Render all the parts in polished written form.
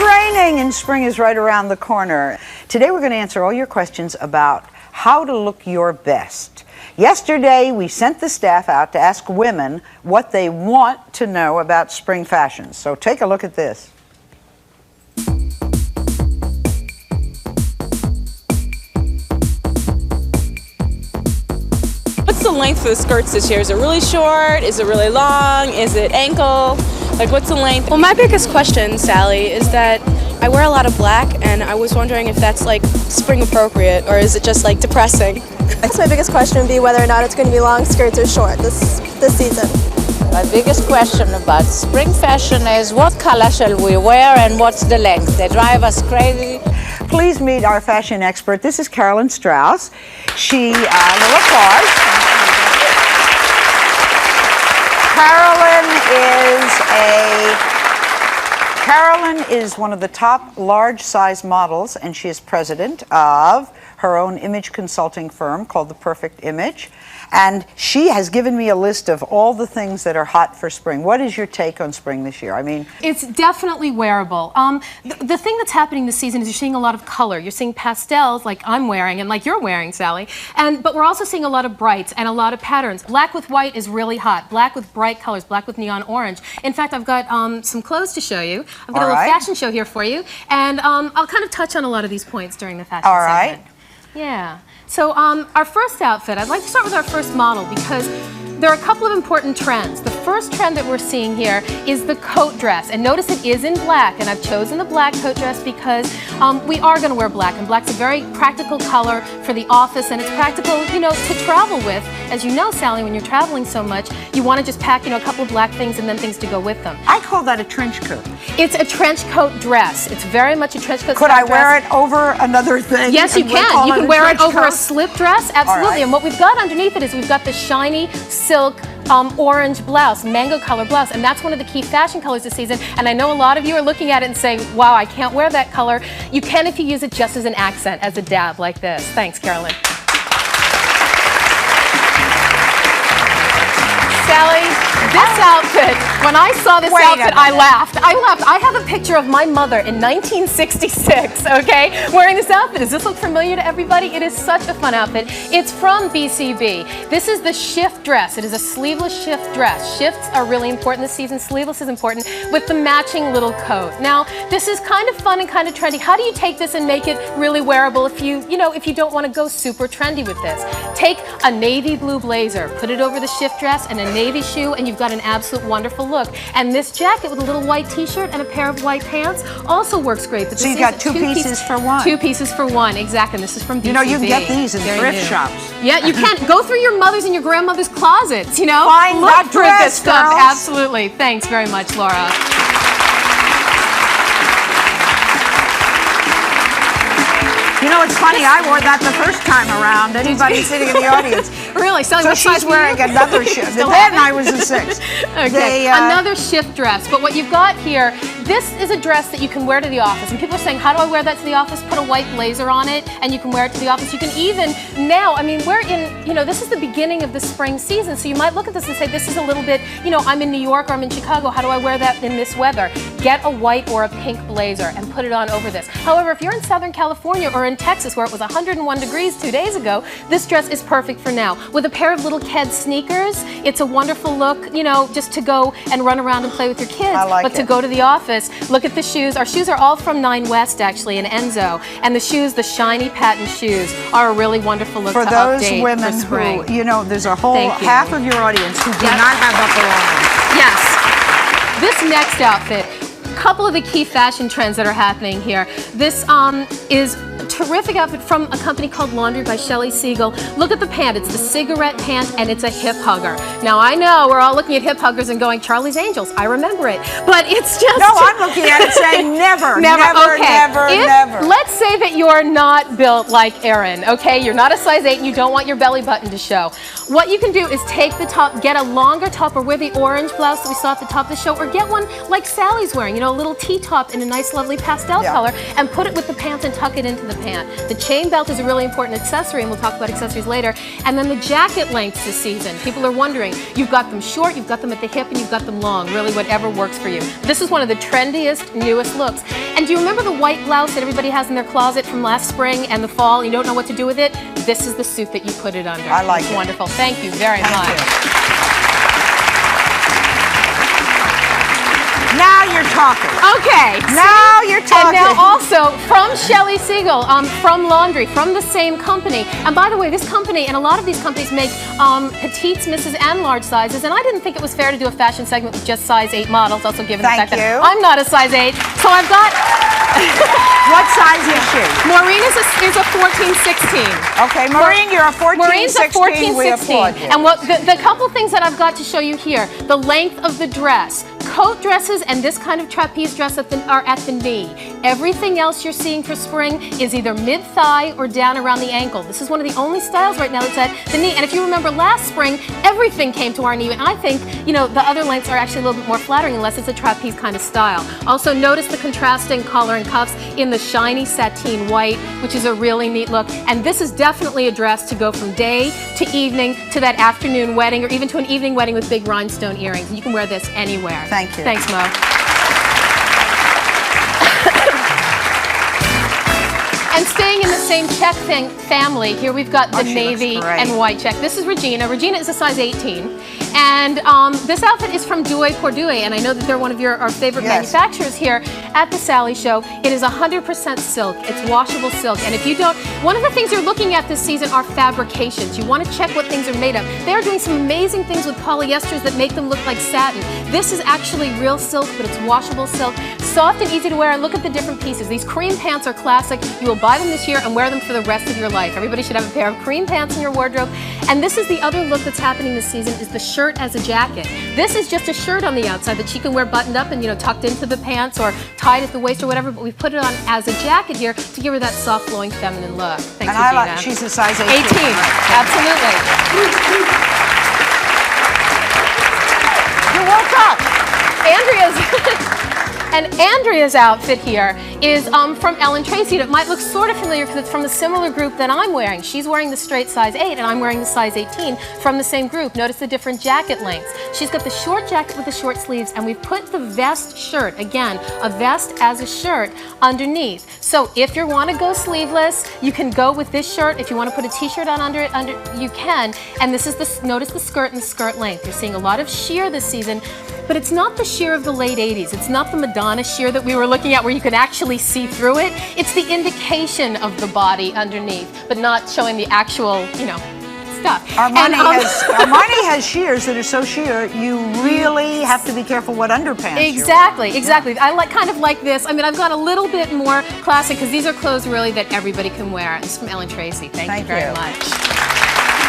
raining and spring is right around the corner. Today we're going to answer all your questions about how to look your best. Yesterday we sent the staff out to ask women what they want to know about spring fashions. So take a look at this. What's the length for the skirts this year? Is it really short? Is it really long? Is it ankle? Like, what's the length? Well, my biggest question, Sally, is that I wear a lot of black, and I was wondering if that's like spring appropriate, or is it just like depressing? That's my biggest question would be whether or not it's going to be long skirts or short this season. My biggest question about spring fashion is what color shall we wear and what's the length? They drive us crazy. Please meet our fashion expert. This is Carolyn Strauss. She, little applause. Carolyn is one of the top large size models, and she is president of her own image consulting firm called The Perfect Image. And she has given me a list of all the things that are hot for spring. What is your take on spring this year? I mean, it's definitely wearable. The thing that's happening this season is you're seeing a lot of color. You're seeing pastels like I'm wearing and like you're wearing, Sally. But we're also seeing a lot of brights and a lot of patterns. Black with white is really hot. Black with bright colors. Black with neon orange. In fact, I've got some clothes to show you. I've got a little fashion show here for you. And I'll kind of touch on a lot of these points during the fashion segment. Yeah. So our first outfit, I'd like to start with our first model because there are a couple of important trends. The first trend that we're seeing here is the coat dress. And notice it is in black, and I've chosen the black coat dress because we are going to wear black, and black's a very practical color for the office, and it's practical, you know, to travel with. As you know, Sally, when you're traveling so much, you want to just pack, you know, a couple of black things and then things to go with them. I call that a trench coat. It's a trench coat dress. It's very much a trench coat Could I wear it over another thing? Yes, you can. You can wear it over a slip dress, absolutely. And what we've got underneath it is we've got the shiny silk orange blouse, mango color blouse, and that's one of the key fashion colors this season. And I know a lot of you are looking at it and saying, wow, I can't wear that color. You can if you use it just as an accent, as a dab like this. Thanks, Carolyn. Sally, this outfit, when I saw this outfit, I laughed. I have a picture of my mother in 1966, okay, wearing this outfit. Does this look familiar to everybody? It is such a fun outfit. It's from BCB. This is the shift dress. It is a sleeveless shift dress. Shifts are really important this season. Sleeveless is important with the matching little coat. Now, this is kind of fun and kind of trendy. How do you take this and make it really wearable if you don't want to go super trendy with this? Take a navy blue blazer, put it over the shift dress and a navy shoe, and you've got an absolute wonderful look. And this jacket with a little white t-shirt and a pair of white pants also works great. But so you got two pieces for one. Two pieces for one, exactly. And this is from BCB. You know, you can get these in thrift shops. Yeah, you can. Go through your mother's and your grandmother's closets, you know? Find Look that for dress, this stuff. girls. Absolutely. Thanks very much, Laura. You know, it's funny, I wore that the first time around. Anybody sitting in the audience. Really? So she's wearing another shift. Then I was a 6. Okay, another shift dress. But what you've got here, this is a dress that you can wear to the office. And people are saying, how do I wear that to the office? Put a white blazer on it, and you can wear it to the office. You can even, now, I mean, we're in, you know, this is the beginning of the spring season, so you might look at this and say, this is a little bit, you know, I'm in New York or I'm in Chicago. How do I wear that in this weather? Get a white or a pink blazer and put it on over this. However, if you're in Southern California or in Texas, where it was 101 degrees 2 days ago, this dress is perfect for now. With a pair of little Ked sneakers, it's a wonderful look, you know, just to go and run around and play with your kids. But to go to the office, look at the shoes. Our shoes are all from 9 West, actually, in Enzo. And the shoes, the shiny patent shoes, are a really wonderful look for to those update women for spring. who, you know, there's a whole half of your audience who do not have upper arms. Yes. This next outfit, a couple of the key fashion trends that are happening here. This is a terrific outfit from a company called Laundry by Shelley Siegel. Look at the pant. It's the cigarette pant, and it's a hip hugger. Now, I know we're all looking at hip huggers and going, Charlie's Angels. I remember it. But it's just... No, I'm looking at it saying never, never, okay. never. Let's say that you're not built like Erin, okay? You're not a size 8 and you don't want your belly button to show. What you can do is take the top, get a longer top, or wear the orange blouse that we saw at the top of the show, or get one like Sally's wearing, you know, a little T-top in a nice, lovely pastel color, and put it with the pants and tuck it into the pants. pant. The chain belt is a really important accessory, and we'll talk about accessories later. And then the jacket lengths this season. People are wondering, you've got them short, you've got them at the hip, and you've got them long. Really, whatever works for you. This is one of the trendiest, newest looks. And do you remember the white blouse that everybody has in their closet from last spring and the fall, and you don't know what to do with it? This is the suit that you put it under. I like it's it. Wonderful. Thank you very much. Now you're talking. Okay. Now you're talking. And now also from Shelley Siegel, from Laundry, from the same company. And by the way, this company and a lot of these companies make petites, misses, and large sizes. And I didn't think it was fair to do a fashion segment with just size 8 models, also given the fact that I'm not a size 8. So I've got... What size is she? Maureen is a 14-16. Okay, Maureen, you're a 14-16. Maureen's a 14-16. We applaud you. And what the couple things that I've got to show you here, the length of the dress. Coat dresses and this kind of trapeze dress are at the knee. Everything else you're seeing for spring is either mid-thigh or down around the ankle. This is one of the only styles right now that's at the knee. And if you remember last spring, everything came to our knee. And I think, you know, the other lengths are actually a little bit more flattering unless it's a trapeze kind of style. Also, notice the contrasting collar and cuffs in the shiny sateen white, which is a really neat look. And this is definitely a dress to go from day to evening to that afternoon wedding or even to an evening wedding with big rhinestone earrings. You can wear this anywhere. Thank you. Thanks, Mo. And staying in the same check family, here we've got the navy and white check. This is Regina. Regina is a size 18. And this outfit is from Douai pour Douai, and I know that they're one of our favorite manufacturers here at the Sally Show. It is 100% silk. It's washable silk. And if you don't, one of the things you're looking at this season are fabrications. You want to check what things are made of. They are doing some amazing things with polyesters that make them look like satin. This is actually real silk, but it's washable silk. Soft and easy to wear. And look at the different pieces. These cream pants are classic. You will buy them this year and wear them for the rest of your life. Everybody should have a pair of cream pants in your wardrobe. And this is the other look that's happening this season, is the shirt as a jacket. This is just a shirt on the outside that she can wear buttoned up and, you know, tucked into the pants or tied at the waist or whatever, but we've put it on as a jacket here to give her that soft, flowing, feminine look. Thanks, and Regina. I like, she's a size 18. 18, absolutely. You woke up. Andrea's outfit here is from Ellen Tracy. It might look sort of familiar because it's from the similar group that I'm wearing. She's wearing the straight size 8 and I'm wearing the size 18 from the same group. Notice the different jacket lengths. She's got the short jacket with the short sleeves, and we've put the vest shirt, again, a vest as a shirt underneath. So if you want to go sleeveless, you can go with this shirt. If you want to put a t-shirt on under it, you can. And this is notice the skirt and the skirt length. You're seeing a lot of sheer this season. But it's not the sheer of the late 80s. It's not the Madonna sheer that we were looking at where you could actually see through it. It's the indication of the body underneath, but not showing the actual, you know, stuff. Armani has sheers that are so sheer, you really have to be careful what underpants Exactly. I kind of like this. I mean, I've got a little bit more classic because these are clothes really that everybody can wear. This is from Ellen Tracy. Thank you very much.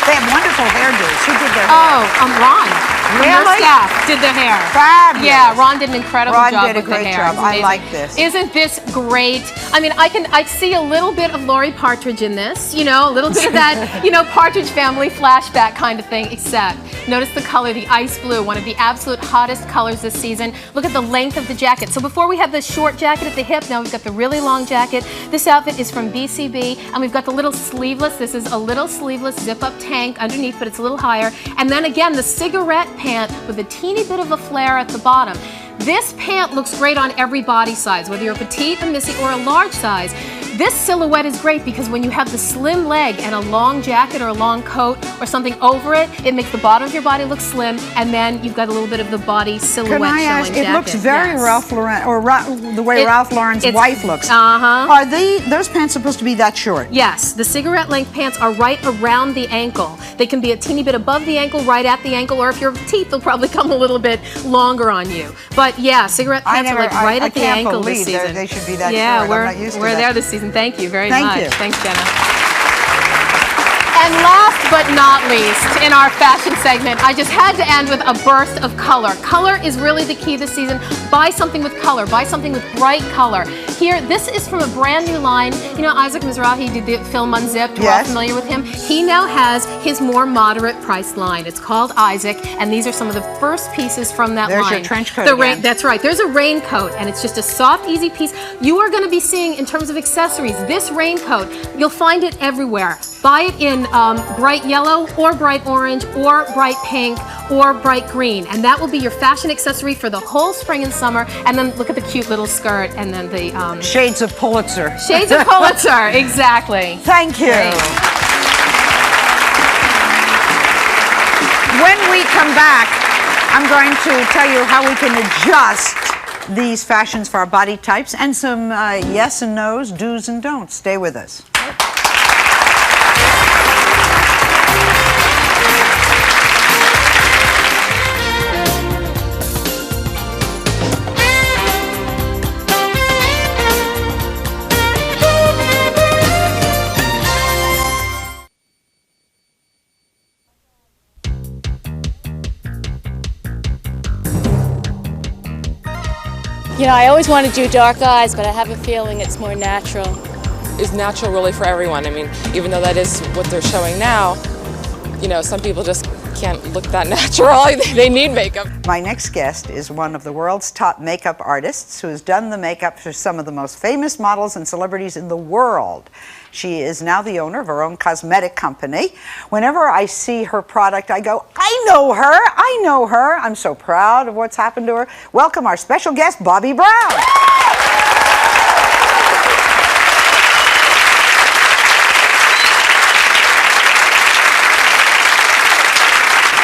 They have wonderful hairdos. Who did their hair? Oh, Ron. Her staff did the hair. Fabulous. Yeah, Ron did an incredible job with the hair. Ron did a great job. I like this. Isn't this great? I mean, I see a little bit of Lori Partridge in this, you know, a little bit of that, you know, Partridge Family flashback kind of thing, except notice the color, the ice blue, one of the absolute hottest colors this season. Look at the length of the jacket. So before we have the short jacket at the hip, now we've got the really long jacket. This outfit is from BCB, and we've got the little sleeveless. This is a little sleeveless zip-up tank underneath, but it's a little higher. And then again, the cigarette pant with a teeny bit of a flare at the bottom. This pant looks great on every body size, whether you're a petite, a missy, or a large size. This silhouette is great because when you have the slim leg and a long jacket or a long coat or something over it, it makes the bottom of your body look slim, and then you've got a little bit of the body silhouette showing. Can I ask, jacket. it looks very Ralph Lauren, or the way Ralph Lauren's wife looks. Are those pants supposed to be that short? Yes, the cigarette length pants are right around the ankle. They can be a teeny bit above the ankle, right at the ankle, or if you're petite, they'll probably come a little bit longer on you. But yeah, cigarette pants are like right at the ankle this season. They should be that short. Yeah, we're there this season. Thank you very much. Thank you. Thanks, Jenna. And last but not least, in our fashion segment, I just had to end with a burst of color. Color is really the key this season. Buy something with color. Buy something with bright color. Here, this is from a brand new line. You know, Isaac Mizrahi did the film Unzipped. We're all familiar with him. He now has his more moderate priced line. It's called Isaac, and these are some of the first pieces from that There's line. your trench coat again. That's right. There's a raincoat, and it's just a soft, easy piece. You are going to be seeing, in terms of accessories, this raincoat, you'll find it everywhere. Buy it in bright yellow or bright orange or bright pink or bright green, and that will be your fashion accessory for the whole spring and summer. And then look at the cute little skirt, and then the Shades of Pulitzer. shades of Pulitzer. Exactly. Thank you. When we come back, I'm going to tell you how we can adjust these fashions for our body types and some yes and no's, do's and don'ts. Stay with us. You know, I always want to do dark eyes, but I have a feeling it's more natural. Is natural really for everyone? I mean, even though that is what they're showing now, you know, some people just can't look that natural. They need makeup. My next guest is one of the world's top makeup artists who has done the makeup for some of the most famous models and celebrities in the world. She is now the owner of her own cosmetic company. Whenever I see her product, I go, I know her, I know her. I'm so proud of what's happened to her. Welcome our special guest, Bobbi Brown.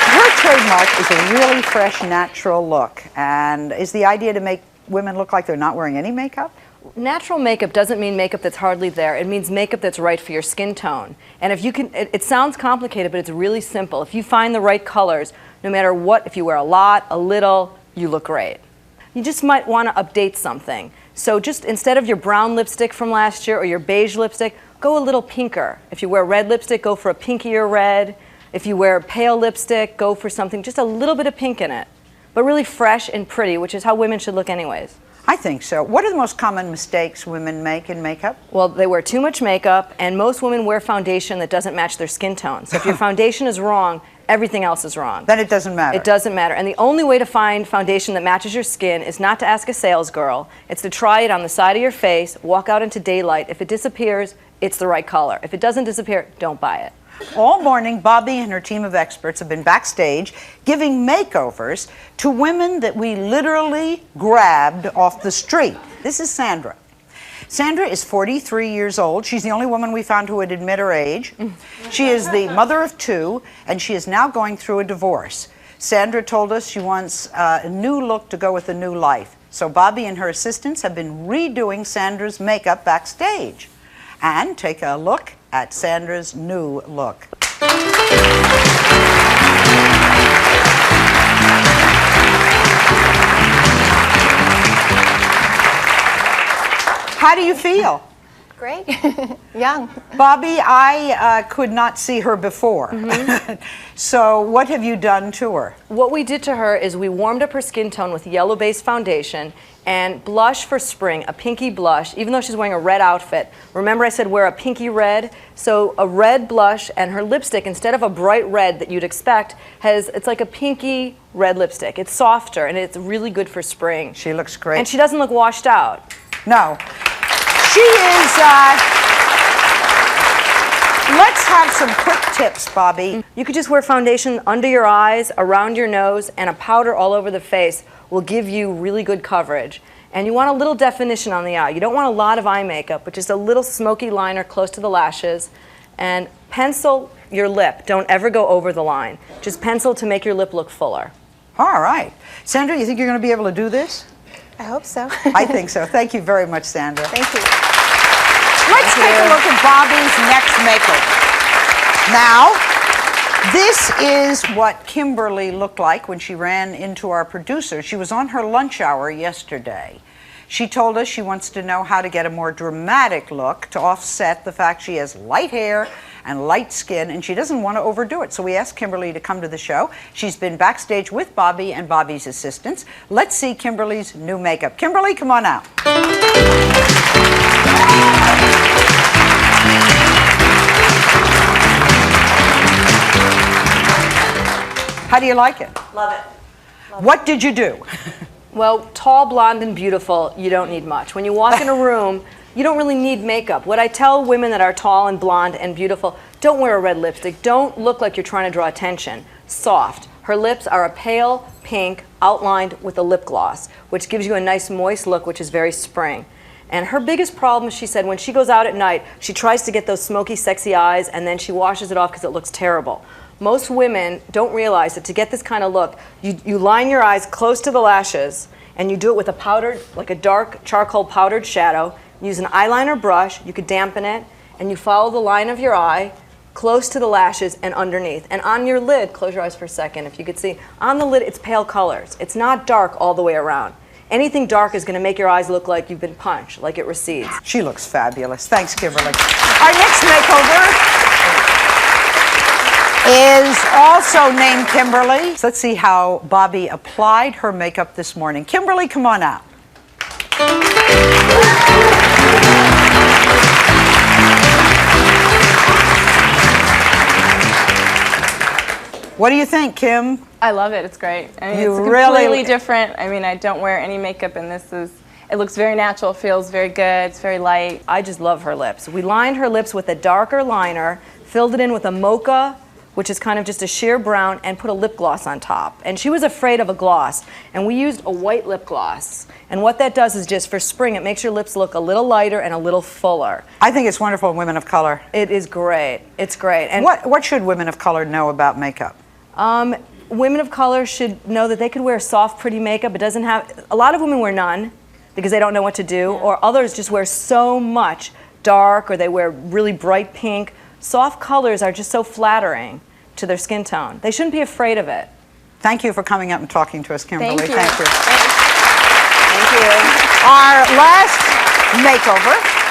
Her trademark is a really fresh, natural look. And is the idea to make women look like they're not wearing any makeup? Natural makeup doesn't mean makeup that's hardly there. It means makeup that's right for your skin tone. And if you can, it sounds complicated, but it's really simple. If you find the right colors, no matter what, if you wear a lot, a little, you look great. You just might want to update something. So just instead of your brown lipstick from last year or your beige lipstick, go a little pinker. If you wear red lipstick, go for a pinkier red. If you wear pale lipstick, go for something just a little bit of pink in it. But really fresh and pretty, which is how women should look anyways. I think so. What are the most common mistakes women make in makeup? Well, they wear too much makeup, and most women wear foundation that doesn't match their skin tone. So if your foundation is wrong, everything else is wrong. Then it doesn't matter. It doesn't matter. And the only way to find foundation that matches your skin is not to ask a sales girl. It's to try it on the side of your face, walk out into daylight. If it disappears, it's the right color. If it doesn't disappear, don't buy it. All morning, Bobbi and her team of experts have been backstage giving makeovers to women that we literally grabbed off the street. This is Sandra. Sandra is 43 years old. She's the only woman we found who would admit her age. She is the mother of 2, and she is now going through a divorce. Sandra told us she wants a new look to go with a new life. So Bobbi and her assistants have been redoing Sandra's makeup backstage. And take a look at Sandra's new look. How do you feel? Great. Young. Bobbi, I could not see her before. So what have you done to her? What we did to her is we warmed up her skin tone with yellow-based foundation and blush for spring, a pinky blush, even though she's wearing a red outfit. Remember I said wear a pinky red? So a red blush, and her lipstick, instead of a bright red that you'd expect, it's like a pinky red lipstick. It's softer, and it's really good for spring. She looks great. And she doesn't look washed out. No. She is, let's have some quick tips, Bobbi. You could just wear foundation under your eyes, around your nose, and a powder all over the face will give you really good coverage. And you want a little definition on the eye. You don't want a lot of eye makeup, but just a little smoky liner close to the lashes. And pencil your lip. Don't ever go over the line. Just pencil to make your lip look fuller. All right. Sandra, you think you're going to be able to do this? I hope so. I think so. Thank you very much, Sandra. Thank you. Let's take a look at Bobbi's next makeover. Now, this is what Kimberly looked like when she ran into our producer. She was on her lunch hour yesterday. She told us she wants to know how to get a more dramatic look to offset the fact she has light hair and light skin, and she doesn't want to overdo it. So we asked Kimberly to come to the show. She's been backstage with Bobbi and Bobbi's assistants. Let's see Kimberly's new makeup. Kimberly, come on out. How do you like it? Love it. What did you do? Well, tall, blonde, and beautiful, you don't need much. When you walk in a room, you don't really need makeup. What I tell women that are tall and blonde and beautiful, don't wear a red lipstick. Don't look like you're trying to draw attention. Soft. Her lips are a pale pink outlined with a lip gloss, which gives you a nice moist look, which is very spring. And her biggest problem, she said, when she goes out at night, she tries to get those smoky, sexy eyes, and then she washes it off because it looks terrible. Most women don't realize that to get this kind of look, you line your eyes close to the lashes, and you do it with a powdered, like a dark charcoal powdered shadow. Use an eyeliner brush, you could dampen it, and you follow the line of your eye close to the lashes and underneath. And on your lid, close your eyes for a second, if you could see, on the lid it's pale colors. It's not dark all the way around. Anything dark is going to make your eyes look like you've been punched, like it recedes. She looks fabulous. Thanks, Kimberly. Our next makeover is also named Kimberly. So let's see how Bobby applied her makeup this morning. Kimberly, come on out. What do you think, Kim? I love it. It's great. I mean, You it's really- completely different. I mean, I don't wear any makeup, and it looks very natural, feels very good, it's very light. I just love her lips. We lined her lips with a darker liner, filled it in with a mocha, which is kind of just a sheer brown, and put a lip gloss on top. And she was afraid of a gloss, and we used a white lip gloss. And what that does is just for spring, it makes your lips look a little lighter and a little fuller. I think it's wonderful in women of color. It is great. It's great. And What should women of color know about makeup? women of color should know that they could wear soft, pretty makeup. It doesn't have, a lot of women wear none because they don't know what to do, or others just wear so much dark, or they wear really bright pink. Soft colors are just so flattering to their skin tone. They shouldn't be afraid of it. Thank you for coming up and talking to us, Kimberly. Thank you. Thank you. Thank you. Our last makeover.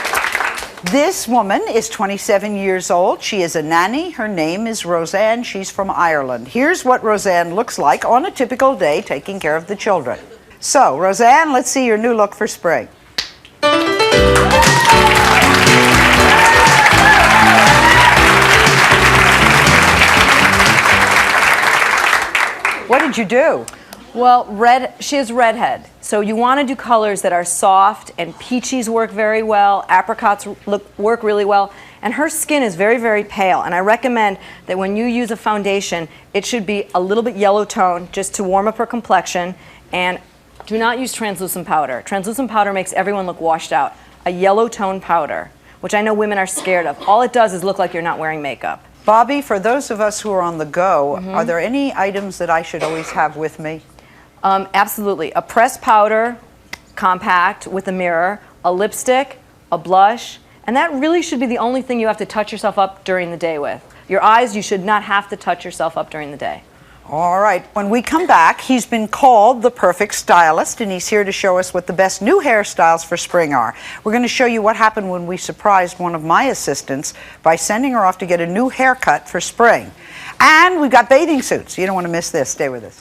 This woman is 27 years old. She is a nanny. Her name is Roseanne. She's from Ireland. Here's what Roseanne looks like on a typical day taking care of the children. So, Roseanne, let's see your new look for spring. What did you do? Well, she is redhead, so you want to do colors that are soft, and peaches work very well, apricots work really well, and her skin is very, very pale, and I recommend that when you use a foundation, it should be a little bit yellow tone just to warm up her complexion, and do not use translucent powder. Translucent powder makes everyone look washed out. A yellow tone powder, which I know women are scared of, all it does is look like you're not wearing makeup. Bobby, for those of us who are on the go, are there any items that I should always have with me? Absolutely. A pressed powder, compact with a mirror, a lipstick, a blush, and that really should be the only thing you have to touch yourself up during the day with. Your eyes, you should not have to touch yourself up during the day. All right. When we come back, he's been called the perfect stylist, and he's here to show us what the best new hairstyles for spring are. We're going to show you what happened when we surprised one of my assistants by sending her off to get a new haircut for spring. And we've got bathing suits. You don't want to miss this. Stay with us.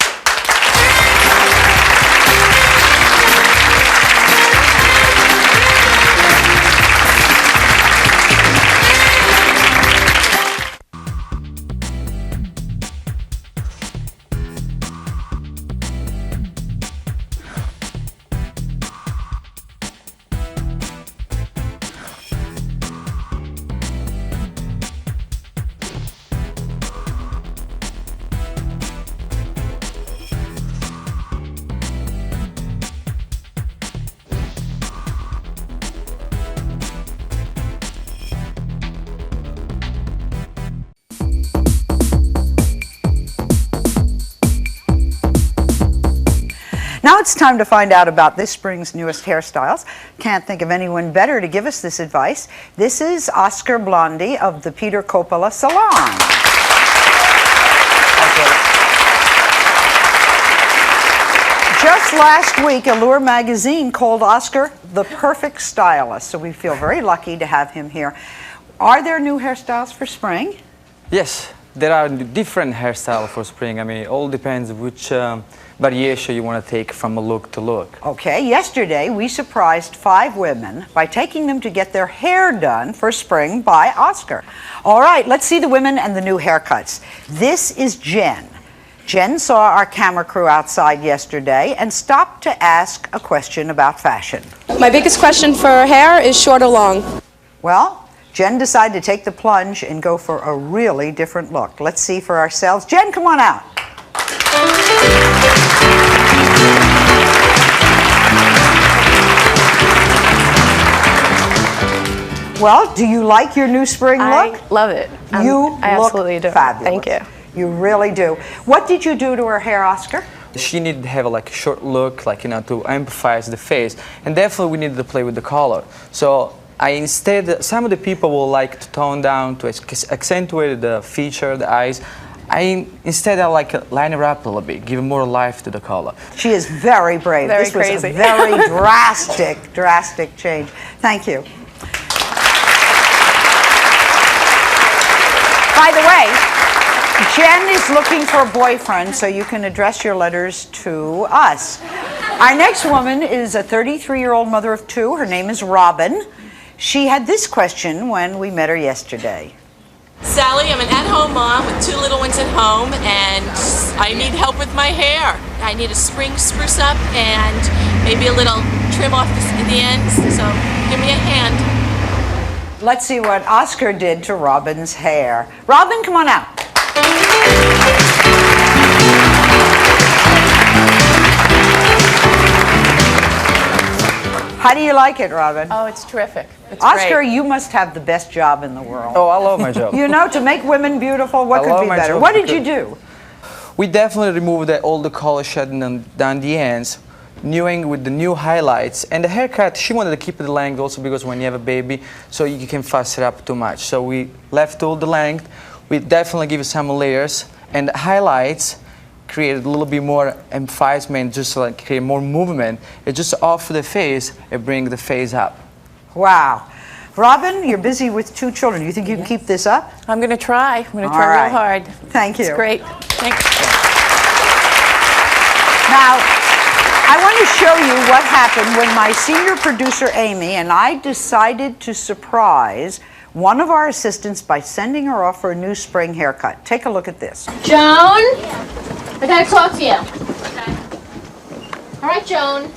Now it's time to find out about this spring's newest hairstyles. Can't think of anyone better to give us this advice. This is Oscar Blondie of the Peter Coppola Salon. Just last week, Allure magazine called Oscar the perfect stylist, so we feel very lucky to have him here. Are there new hairstyles for spring? Yes, there are different hairstyles for spring. I mean, it all depends which variation you want to take from a look to look. Okay, yesterday we surprised 5 women by taking them to get their hair done for spring by Oscar. All right, let's see the women and the new haircuts. This is Jen. Jen saw our camera crew outside yesterday and stopped to ask a question about fashion. My biggest question for hair is short or long? Well, Jen decided to take the plunge and go for a really different look. Let's see for ourselves. Jen, come on out. Well, do you like your new spring look? I love it. I absolutely do. Fabulous. Thank you. You really do. What did you do to her hair, Oscar? She needed to have a short look, to emphasize the face, and definitely we needed to play with the color. So some of the people will like to tone down to accentuate the feature, the eyes. Instead I like to line it up a little bit, give more life to the color. She is very brave. Very this was crazy. a very drastic change. Thank you. By the way, Jen is looking for a boyfriend, so you can address your letters to us. Our next woman is a 33-year-old mother of two. Her name is Robin. She had this question when we met her yesterday. Sally, I'm an at-home mom with two little ones at home, and I need help with my hair. I need a spring spruce up and maybe a little trim off the ends, so give me a hand. Let's see what Oscar did to Robin's hair. Robin, come on out. How do you like it, Robin? Oh, it's terrific. It's Oscar, great. you must have the best job in the world. Oh, I love my job. To make women beautiful, what could be better? What did you do? We definitely removed all the color shedding down the ends, newing with the new highlights, and the haircut. She wanted to keep the length also because when you have a baby, so you can fuss it up too much. So we left all the length. We definitely give it some layers, and the highlights created a little bit more emphasizement, just create more movement. It just off the face, it brings the face up. Wow. Robin, you're busy with two children. Do you think you can keep this up? I'm going to try. I'm going to try real hard. Thank you. It's great. Thanks. Now, I want to show you what happened when my senior producer, Amy, and I decided to surprise one of our assistants by sending her off for a new spring haircut. Take a look at this. Joan, I gotta talk to you. All right, Joan.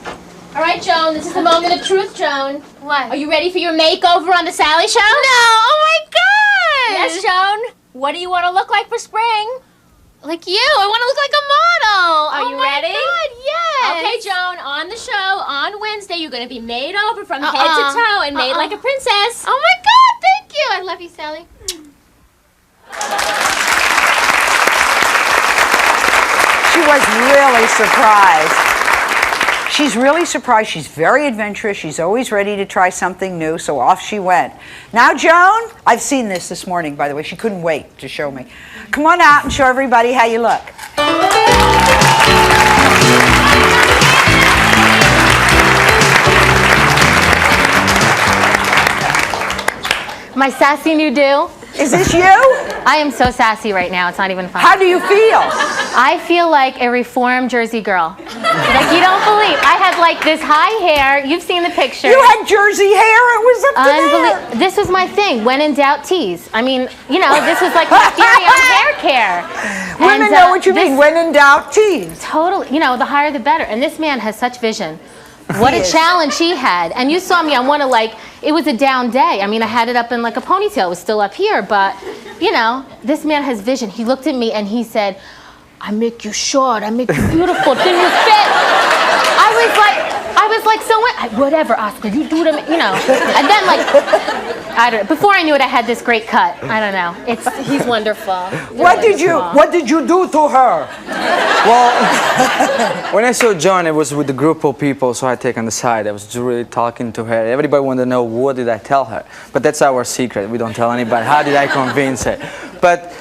All right, Joan, this is the moment of truth, Joan. What? Are you ready for your makeover on the Sally Show? No, oh my God! Yes, Joan. What do you want to look like for spring? Like you, I want to look like a model. Are you ready? Oh my God, yes. Okay, Joan, on the show, on Wednesday, you're going to be made over from head to toe and made like a princess. Oh my God, thank you. I love you, Sally. She was really surprised. She's really surprised. She's very adventurous. She's always ready to try something new, so off she went. Now, Joan, I've seen this morning, by the way. She couldn't wait to show me. Come on out and show everybody how you look. My sassy new do. Is this you? I am so sassy right now. It's not even funny. How do you feel? I feel like a reformed Jersey girl. Like you don't believe. I had like this high hair. You've seen the picture. You had Jersey hair. It was up to there. This was my thing. When in doubt, tease. I mean, this was like my theory on hair care. Women know what you mean. When in doubt, tease. Totally. The higher the better. And this man has such vision. What a challenge he had. And you saw me on one of it was a down day. I mean, I had it up in like a ponytail. It was still up here, but this man has vision. He looked at me and he said, I make you short, I make you beautiful, then you fit. I was like, so what? Whatever, Oscar, you do them, And then I don't know. Before I knew it, I had this great cut. I don't know. He's wonderful. What did you do to her? Well, when I saw John, it was with a group of people, so I take on the side. I was just really talking to her. Everybody wanted to know what did I tell her. But that's our secret. We don't tell anybody. How did I convince her? But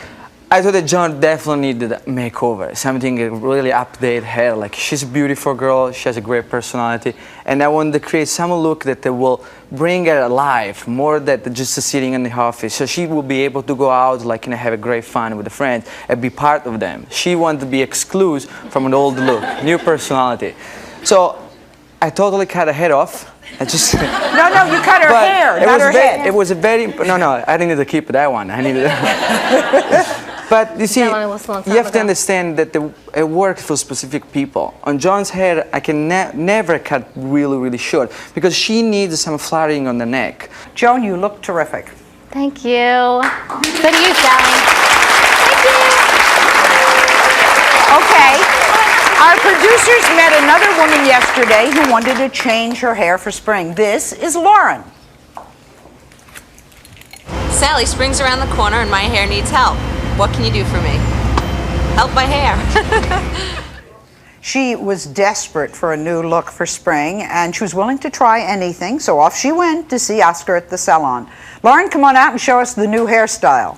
I thought that John definitely needed a makeover, something that really update her. Like, she's a beautiful girl, she has a great personality, and I wanted to create some look that will bring her alive, more than just sitting in the office. So she will be able to go out, have a great fun with the friends and be part of them. She wanted to be exclusive from an old look, new personality. So I totally cut her head off. No, you cut her hair, not her head. It was a very, no, I didn't need to keep that one. I needed But you see, That one I listened a long time you have to ago. understand that it works for specific people. On John's hair, I can never cut really, really short because she needs some flattering on the neck. Joan, you look terrific. Thank you. So do you, Sally. Okay. Our producers met another woman yesterday who wanted to change her hair for spring. This is Lauren. Sally, spring's around the corner and my hair needs help. What can you do for me? Help my hair. She was desperate for a new look for spring, and she was willing to try anything, so off she went to see Oscar at the salon. Lauren, come on out and show us the new hairstyle.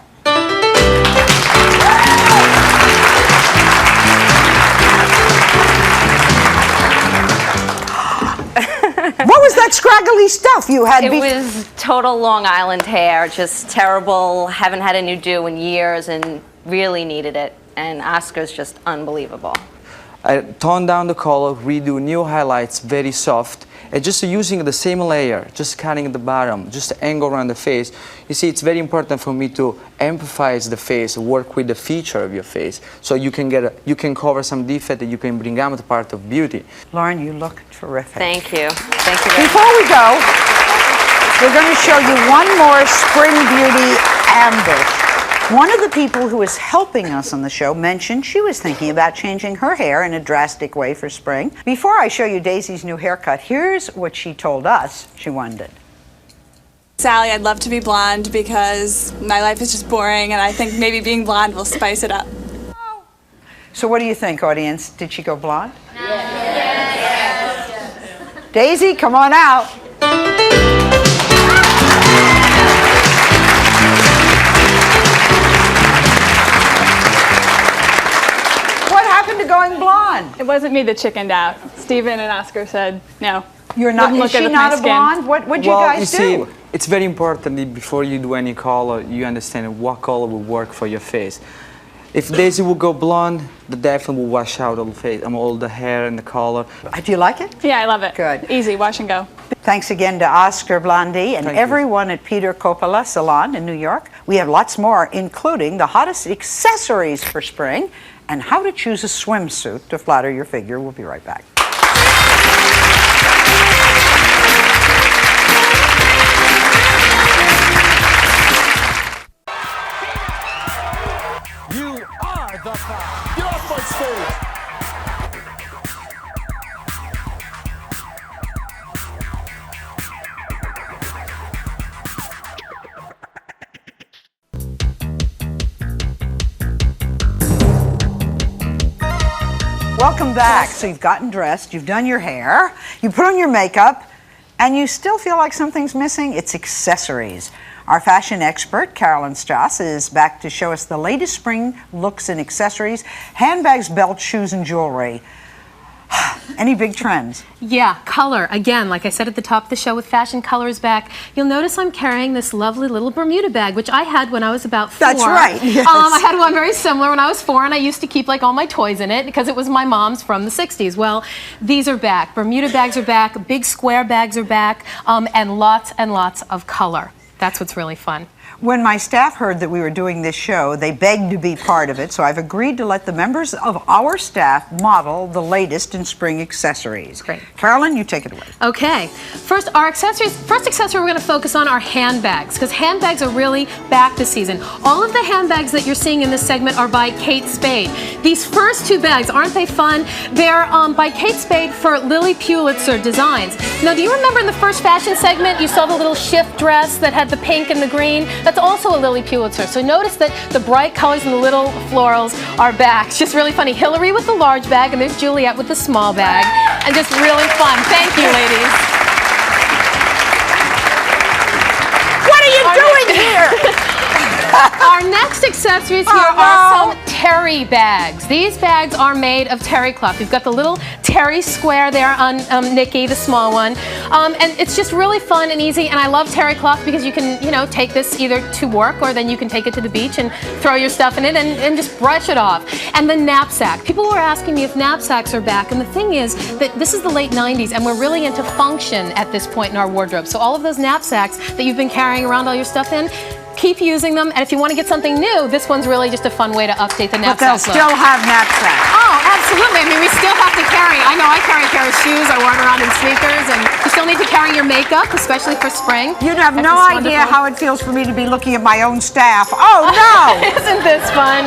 What was that scraggly stuff you had? It was total Long Island hair, just terrible, haven't had a new do in years and really needed it. And Oscar's just unbelievable. I tone down the color, redo new highlights, very soft, and just using the same layer, just cutting at the bottom, just the angle around the face. You see, it's very important for me to emphasize the face, work with the feature of your face, so you can cover some defect that you can bring out part of beauty. Lauren, you look terrific. Thank you. Thank you very much. Before we go, we're going to show you one more Spring Beauty ambush. One of the people who is helping us on the show mentioned she was thinking about changing her hair in a drastic way for spring. Before I show you Daisy's new haircut, here's what she told us she wanted. Sally, I'd love to be blonde because my life is just boring and I think maybe being blonde will spice it up. So what do you think, audience? Did she go blonde? Yes. Daisy, come on out. To going blonde. It wasn't me that chickened out. Steven and Oscar said no. You're not. Wouldn't Is look she at not my a skin. blonde? What you guys see, do? It's very important that before you do any color, you understand what color will work for your face. If Daisy will go blonde, the definitely will wash out all the face, all the hair and the color. Do you like it? Yeah, I love it. Good. Easy, wash and go. Thanks again to Oscar Blondie and everyone at Peter Coppola Salon in New York. We have lots more, including the hottest accessories for spring and how to choose a swimsuit to flatter your figure. We'll be right back. You are the top. Get off my stage. Welcome back. So you've gotten dressed, you've done your hair, you put on your makeup, and you still feel like something's missing? It's accessories. Our fashion expert, Carolyn Strass, is back to show us the latest spring looks and accessories, handbags, belts, shoes, and jewelry. Any big trends? Yeah, color. Again, like I said at the top of the show with fashion colors back, you'll notice I'm carrying this lovely little Bermuda bag, which I had when I was about 4. That's right, yes. I had one very similar when I was 4, and I used to keep like all my toys in it because it was my mom's from the 60s. Well, these are back. Bermuda bags are back, big square bags are back, and lots of color. That's what's really fun. When my staff heard that we were doing this show, they begged to be part of it, so I've agreed to let the members of our staff model the latest in spring accessories. Great. Carolyn, you take it away. Okay, first accessory we're going to focus on are handbags, because handbags are really back this season. All of the handbags that you're seeing in this segment are by Kate Spade. These first 2 bags, aren't they fun? They're by Kate Spade for Lily Pulitzer Designs. Now, do you remember in the first fashion segment you saw the little shift dress that had the pink and the green? That's also a Lily Pulitzer. So notice that the bright colors and the little florals are back. It's just really funny. Hillary with the large bag, and there's Juliet with the small bag. And just really fun. Thank you, ladies. What are you doing here? Our next accessories here are some terry bags. These bags are made of terry cloth. We've got the little terry square there on Nikki, the small one. And it's just really fun and easy. And I love terry cloth because you can, take this either to work or then you can take it to the beach and throw your stuff in it and just brush it off. And the knapsack. People were asking me if knapsacks are back. And the thing is that this is the late 90s and we're really into function at this point in our wardrobe. So all of those knapsacks that you've been carrying around all your stuff in, keep using them, and if you want to get something new, this one's really just a fun way to update the knapsack. But they'll still have knapsacks. Oh, absolutely. I mean, we still have to carry. I know I carry a pair of shoes. I wear them around in sneakers, and you still need to carry your makeup, especially for spring. You'd have no idea how it feels for me to be looking at my own staff. Oh, no! Isn't this fun?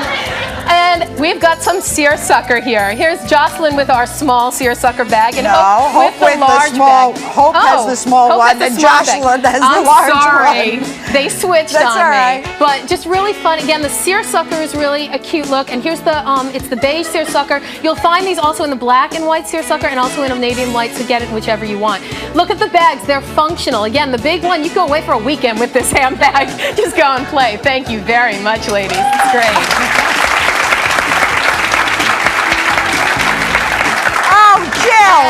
And we've got some seersucker here. Here's Jocelyn with our small seersucker bag, and Hope with the large bag. Hope has the small one, and Jocelyn has the large one. They switched That's on all me. right. But just really fun. Again, the seersucker is really a cute look, and here's the it's the beige seersucker. You'll find these also in the black and white seersucker, and also in a navy and white, so get it whichever you want. Look at the bags. They're functional. Again, the big one, you go away for a weekend with this handbag. Just go and play. Thank you very much, ladies. It's great. Jill!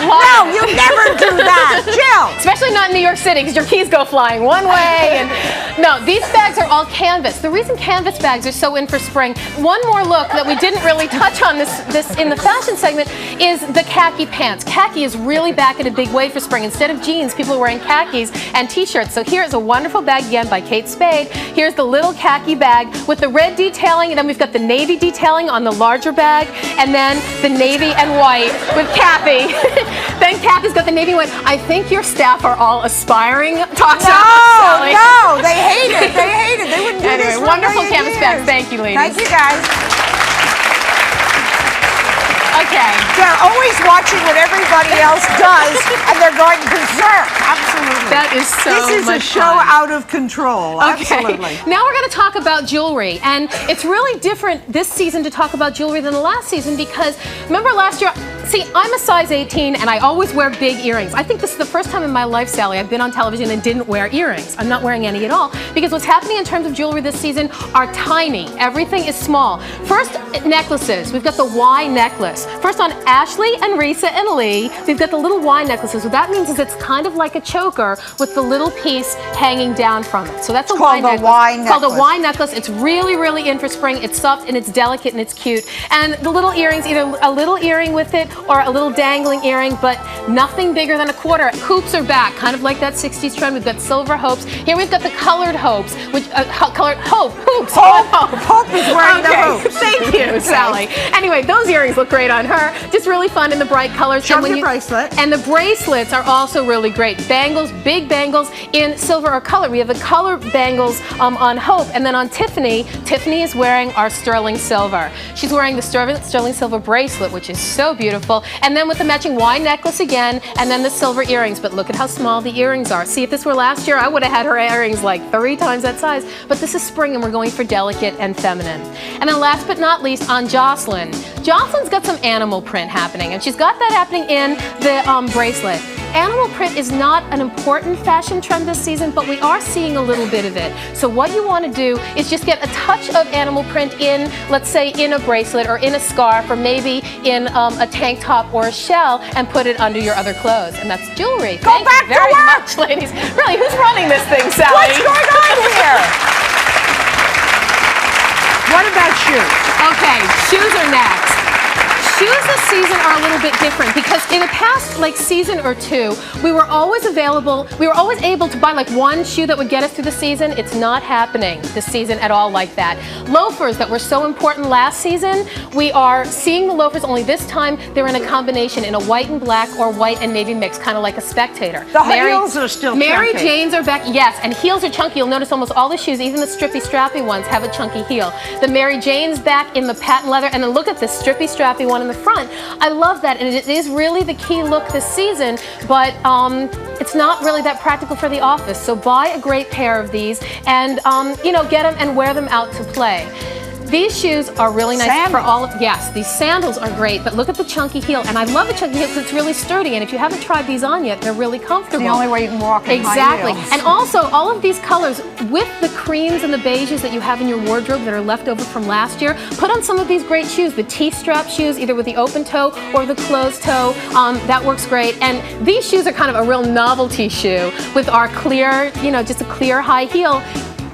No, you never do that! Jill! Especially not in New York City, because your keys go flying one way. And no, these bags are all canvas. The reason canvas bags are so in for spring, one more look that we didn't really touch on this in the fashion segment is the khaki pants. Khaki is really back in a big way for spring. Instead of jeans, people are wearing khakis and t-shirts. So here's a wonderful bag again by Kate Spade. Here's the little khaki bag with the red detailing, and then we've got the navy detailing on the larger bag, and then the navy and white with Kathy. Then Kathy's got the navy white. I think your staff are all aspiring. Talk Sally. No, they hate it. They hate it. They wouldn't do this for wonderful 1 canvas years. bags. Thank you, ladies. Thank you, guys. Okay. They're always watching what everybody else does, and they're going berserk. Absolutely. That is so much This is a show fun. out of control. Okay. Absolutely. Now we're going to talk about jewelry, and it's really different this season to talk about jewelry than the last season, because remember last year, see, I'm a size 18 and I always wear big earrings. I think this is the first time in my life, Sally, I've been on television and didn't wear earrings. I'm not wearing any at all, because what's happening in terms of jewelry this season are tiny. Everything is small. First, necklaces. We've got the Y necklace. First on Ashley and Risa and Lee, we've got the little Y necklaces. What that means is it's kind of like a choker with the little piece hanging down from it. So that's a Y necklace. Y It's called a Y necklace. It's really, really in for spring. It's soft and it's delicate and it's cute. And the little earrings, either a little earring with it or a little dangling earring, but nothing bigger than a quarter. Hoops are back, kind of like that 60s trend. We've got silver hopes. Here we've got the colored hopes, which colored hoops. Hope is wearing the hoops. Thank you, Sally. Anyway, those earrings look great on her. Just really fun in the bright colors. Show me the bracelet. And the bracelets are also really great. Bangles, big bangles in silver or color. We have the color bangles on Hope, and then on Tiffany, Tiffany is wearing our sterling silver. She's wearing the sterling silver bracelet, which is so beautiful. And then with the matching Y necklace again, and then the silver earrings. But look at how small the earrings are. See, if this were last year, I would have had her earrings like 3 times that size. But this is spring, and we're going for delicate and feminine. And then last but not least, on Jocelyn. Jocelyn's got some animal print happening, and she's got that happening in the bracelet. Animal print is not an important fashion trend this season, but we are seeing a little bit of it. So what you want to do is just get a touch of animal print in, let's say, in a bracelet or in a scarf or maybe in a tank top or a shell, and put it under your other clothes. And that's jewelry. Go Thank back you very to work. much, ladies. Really, who's running this thing, Sally? What's going on here? What about shoes? Okay, shoes are next. Shoes this season are a little bit different, because in the past season or two, we were always able to buy one shoe that would get us through the season. It's not happening this season at all like that. Loafers that were so important last season, we are seeing the loafers, only this time they're in a combination in a white and black or white and navy mix, kind of like a Spectator. The heels are still Mary chunky. Janes are back, yes, and heels are chunky. You'll notice almost all the shoes, even the strippy strappy ones, have a chunky heel. The Mary Jane's back in the patent leather, and then look at this strippy strappy one in the front. I love that, and it is really the key look this season, but it's not really that practical for the office. So buy a great pair of these and get them and wear them out to play. These shoes are really nice for all of, yes, these sandals are great, but look at the chunky heel. And I love the chunky heel because it's really sturdy, and if you haven't tried these on yet, they're really comfortable. It's the only way you can walk in Exactly. high heels. And also, all of these colors, with the creams and the beiges that you have in your wardrobe that are left over from last year, put on some of these great shoes, the T-strap shoes, either with the open toe or the closed toe. That works great. And these shoes are kind of a real novelty shoe with our clear, just a clear high heel.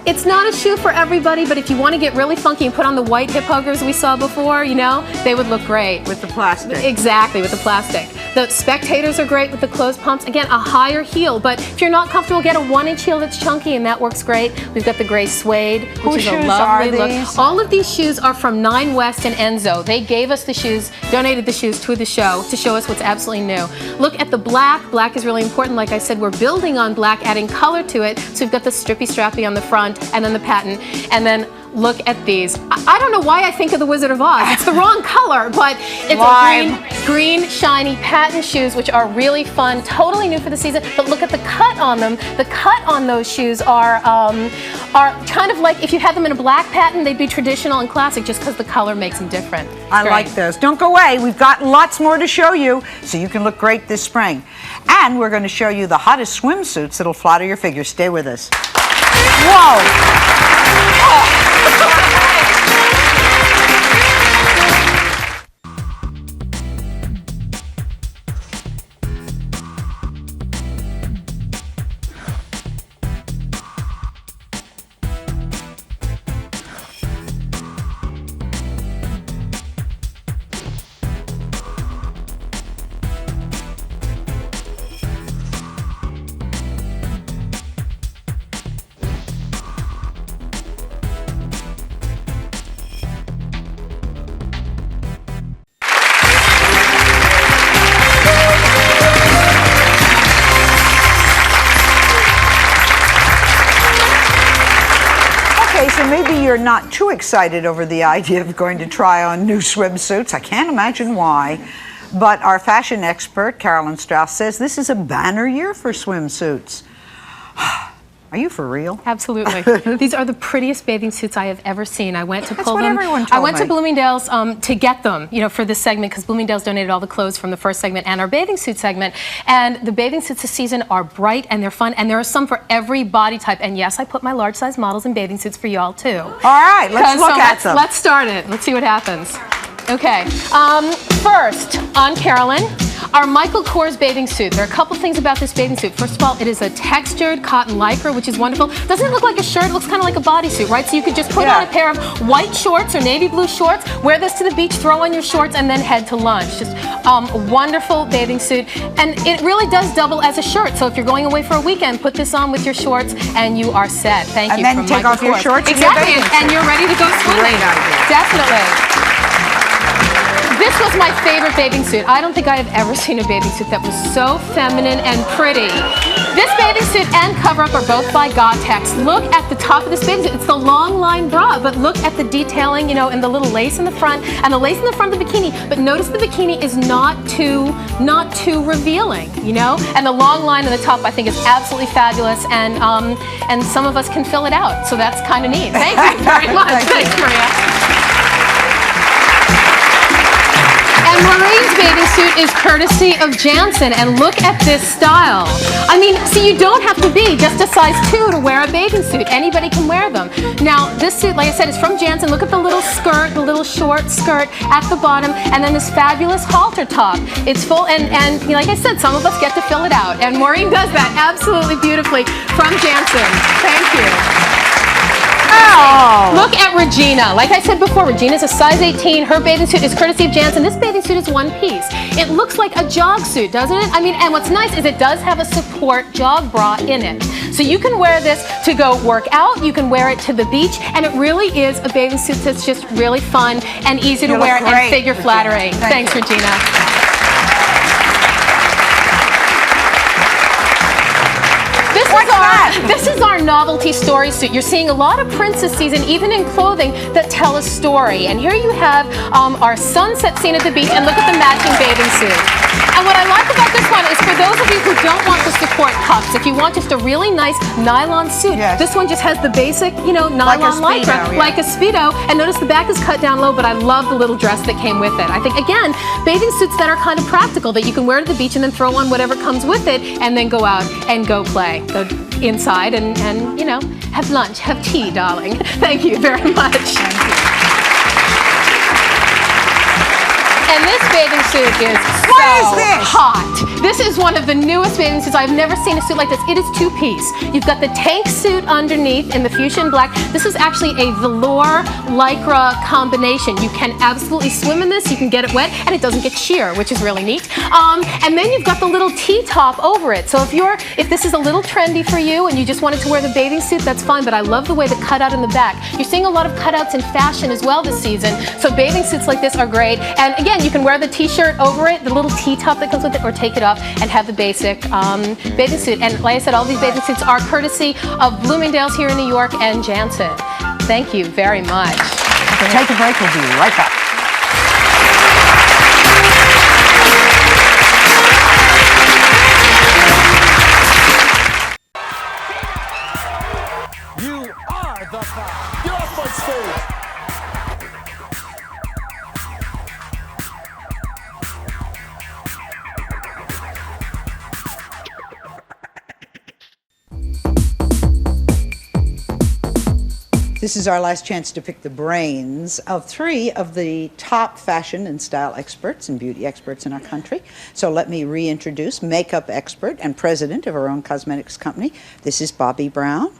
It's not a shoe for everybody, but if you want to get really funky and put on the white hip huggers we saw before, they would look great. With the plastic. Exactly, with the plastic. The Spectators are great with the closed pumps. Again, a higher heel, but if you're not comfortable, get a 1-inch heel that's chunky, and that works great. We've got the gray suede, which is a lovely look. All of these shoes are from 9 West and Enzo. They gave us the shoes, donated the shoes to the show to show us what's absolutely new. Look at the black. Black is really important. Like I said, we're building on black, adding color to it. So we've got the strippy strappy on the front, and then the patent, and then look at these. I don't know why I think of the Wizard of Oz. It's the wrong color, but it's a green, shiny patent shoes, which are really fun, totally new for the season. But look at the cut on them. The cut on those shoes are kind of like if you had them in a black patent, they'd be traditional and classic just because the color makes them different. I like those. Don't go away. We've got lots more to show you so you can look great this spring. And we're going to show you the hottest swimsuits that'll flatter your figure. Stay with us. Whoa! So maybe you're not too excited over the idea of going to try on new swimsuits. I can't imagine why. But our fashion expert, Carolyn Strauss, says this is a banner year for swimsuits. Are you for real? Absolutely. These are the prettiest bathing suits I have ever seen. I went to pull them. Everyone told I went me. to Bloomingdale's to get them, for this segment, because Bloomingdale's donated all the clothes from the first segment and our bathing suit segment. And the bathing suits this season are bright and they're fun, and there are some for every body type. And yes, I put my large size models in bathing suits for y'all too. All right, let's look at them. Let's start it. Let's see what happens. Okay. First, on Carolyn, our Michael Kors bathing suit. There are a couple things about this bathing suit. First of all, it is a textured cotton lycra, which is wonderful. Doesn't it look like a shirt? It looks kind of like a bodysuit, right? So you could just put on a pair of white shorts or navy blue shorts, wear this to the beach, throw on your shorts, and then head to lunch. Just a wonderful bathing suit. And it really does double as a shirt. So if you're going away for a weekend, put this on with your shorts, and you are set. Thank you. And then take off your shorts and your bathing suit. And you're ready to go swimming. Great idea. Definitely. This was my favorite bathing suit. I don't think I have ever seen a bathing suit that was so feminine and pretty. This bathing suit and cover-up are both by Gore-Tex. Look at the top of this bathing suit. It's the long line bra, but look at the detailing, and the little lace in the front, and the lace in the front of the bikini. But notice the bikini is not too revealing, And the long line in the top, I think, is absolutely fabulous, and some of us can fill it out, so that's kind of neat. Thank you very much. Thanks, Maria. And Maureen's bathing suit is courtesy of Jansen, and look at this style. I mean, see, you don't have to be just a size 2 to wear a bathing suit. Anybody can wear them. Now, this suit, like I said, is from Jansen. Look at the little skirt, the little short skirt at the bottom, and then this fabulous halter top. It's full, and like I said, some of us get to fill it out, and Maureen does that absolutely beautifully from Jansen. Thank you. Oh. Look at Regina. Like I said before, Regina's a size 18. Her bathing suit is courtesy of Jansen. This bathing suit is one piece. It looks like a jog suit, doesn't it? I mean, and what's nice is it does have a support jog bra in it. So you can wear this to go work out, you can wear it to the beach, and it really is a bathing suit that's just really fun and easy to wear and figure flattering. Thanks, Regina. This is our novelty story suit. You're seeing a lot of prints this season, even in clothing, that tell a story. And here you have our sunset scene at the beach, and look at the matching bathing suit. And what I like about this one is for those of you who don't want the support cuffs, if you want just a really nice nylon suit, this one just has the basic, nylon lycra, like a Speedo. And notice the back is cut down low, but I love the little dress that came with it. I think, again, bathing suits that are kind of practical, that you can wear to the beach and then throw on whatever comes with it, and then go out and go play. Go inside and have lunch, have tea, darling. Thank you very much. Thank you. And this bathing suit is so hot. This is is one of the newest bathing suits. I've never seen a suit like this. It is two-piece. You've got the tank suit underneath in the fuchsia black. This is actually a velour lycra combination. You can absolutely swim in this. You can get it wet, and it doesn't get sheer, which is really neat. And then you've got the little T-top over it. So if this is a little trendy for you and you just wanted to wear the bathing suit, that's fine. But I love the way the cutout in the back. You're seeing a lot of cutouts in fashion as well this season. So bathing suits like this are great. And again, you can wear the T-shirt over it, the little T-top that comes with it, or take it off and have the basic bathing suit. And like I said, all these bathing suits are courtesy of Bloomingdale's here in New York and Jansen. Thank you very much. We'll take a break. We'll be right back. You are the top. Get off my stage. This is our last chance to pick the brains of 3 of the top fashion and style experts and beauty experts in our country. So let me reintroduce makeup expert and president of our own cosmetics company. This is Bobby Brown.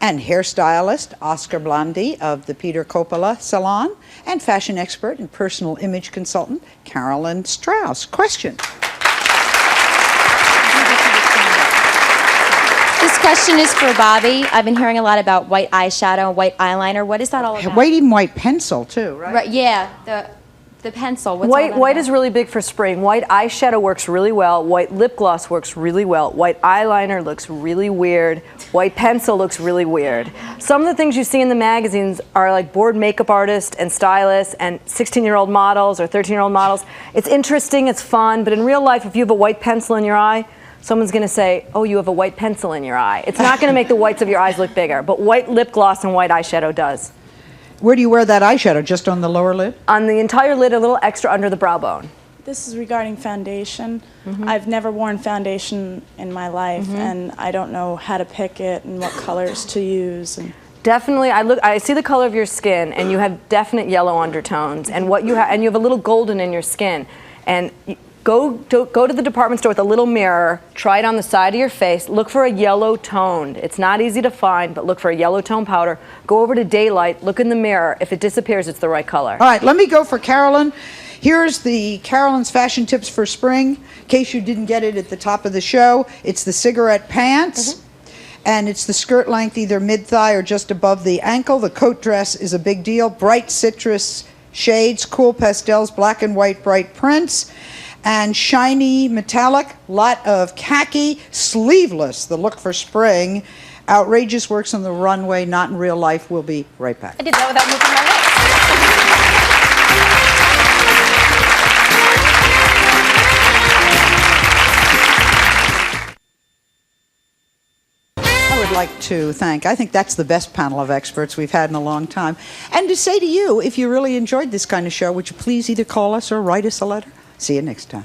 And hairstylist Oscar Blandi of the Peter Coppola Salon. And fashion expert and personal image consultant Carolyn Strauss. Question. This question is for Bobby. I've been hearing a lot about white eyeshadow and white eyeliner. What is that all about? Even white pencil too, right? Right, yeah, the pencil. What's White is really big for spring. White eyeshadow works really well. White lip gloss works really well. White eyeliner looks really weird. White pencil looks really weird. Some of the things you see in the magazines are like bored makeup artists and stylists and 16-year-old models or 13-year-old models. It's interesting, it's fun, but in real life, if you have a white pencil in your eye, someone's going to say, oh, you have a white pencil in your eye. It's not going to make the whites of your eyes look bigger, but white lip gloss and white eyeshadow does. Where do you wear that eyeshadow? Just on the lower lid? On the entire lid, a little extra under the brow bone. This is regarding foundation. I've never worn foundation in my life, and I don't know how to pick it and what colors to use. Definitely, I see the color of your skin, and you have definite yellow undertones, and you have a little golden in your skin, and go to the department store with a little mirror, try it on the side of your face, look for a yellow toned. It's not easy to find, but look for a yellow tone powder. Go over to Daylight, look in the mirror. If it disappears, it's the right color. All right, let me go for Carolyn. Here's the Carolyn's fashion tips for spring. In case you didn't get it at the top of the show, it's the cigarette pants. And it's the skirt length, either mid-thigh or just above the ankle. The coat dress is a big deal. Bright citrus shades, cool pastels, black and white bright prints. And shiny metallic, lot of khaki, sleeveless, the look for spring. Outrageous works on the runway, not in real life. We'll be right back. I did that without moving my legs. I would like to thank, I think that's the best panel of experts we've had in a long time. And to say to you, if you really enjoyed this kind of show, would you please either call us or write us a letter? See you next time.